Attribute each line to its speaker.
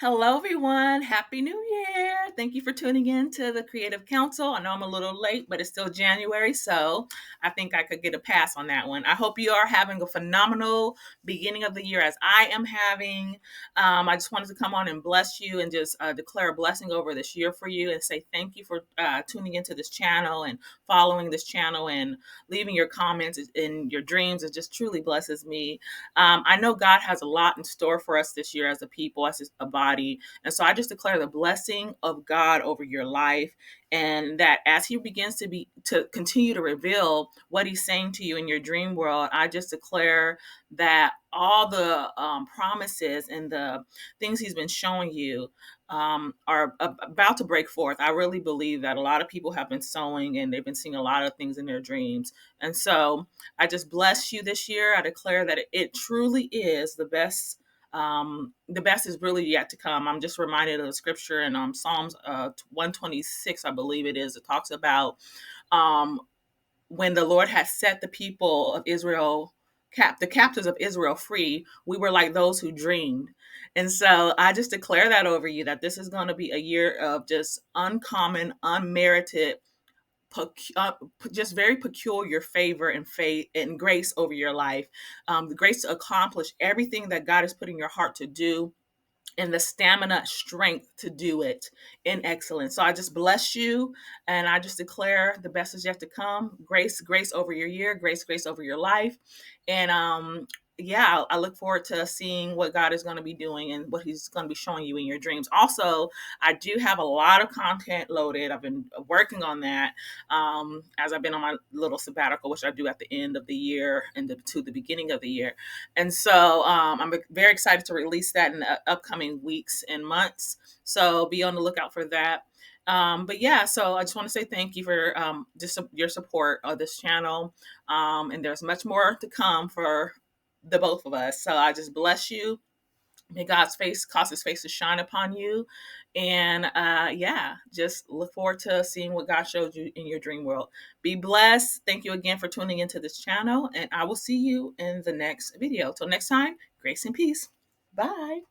Speaker 1: Hello, everyone. Happy New Year. Thank you for tuning in to the Creative Council. I know I'm a little late, but it's still January, so I think I could get a pass on that one. I hope you are having a phenomenal beginning of the year as I am having. I just wanted to come on and bless you and just declare a blessing over this year for you and say thank you for tuning into this channel and following this channel and leaving your comments in your dreams. It just truly blesses me. I know God has a lot in store for us this year as a people, as a body. And so I just declare the blessing of God over your life. And that as he begins to continue to reveal what he's saying to you in your dream world, I just declare that all the promises and the things he's been showing you are about to break forth. I really believe that a lot of people have been sowing and they've been seeing a lot of things in their dreams. And so I just bless you this year. I declare that it truly is the best. The best is really yet to come. I'm just reminded of the scripture in Psalms 126, I believe it is. It talks about um, when the Lord has set the people of Israel, the captives of Israel free, we were like those who dreamed. And so I just declare that over you that this is going to be a year of just uncommon, unmerited just very peculiar favor and faith and grace over your life, the grace to accomplish everything that God has put in your heart to do, and the stamina, strength to do it in excellence. So I just bless you, and I just declare the best is yet to come. Grace over your year, grace over your life, and yeah, I look forward to seeing what God is going to be doing and what He's going to be showing you in your dreams. Also, I do have a lot of content loaded. I've been working on that as I've been on my little sabbatical, which I do at the end of the year and to the beginning of the year. And so I'm very excited to release that in the upcoming weeks and months. So be on the lookout for that. But yeah, so I just want to say thank you for just your support of this channel. And there's much more to come for the both of us. So I just bless you. May God's face cause his face to shine upon you. And yeah, just look forward to seeing what God showed you in your dream world. Be blessed. Thank you again for tuning into this channel. And I will see you in the next video. Till next time, grace and peace. Bye.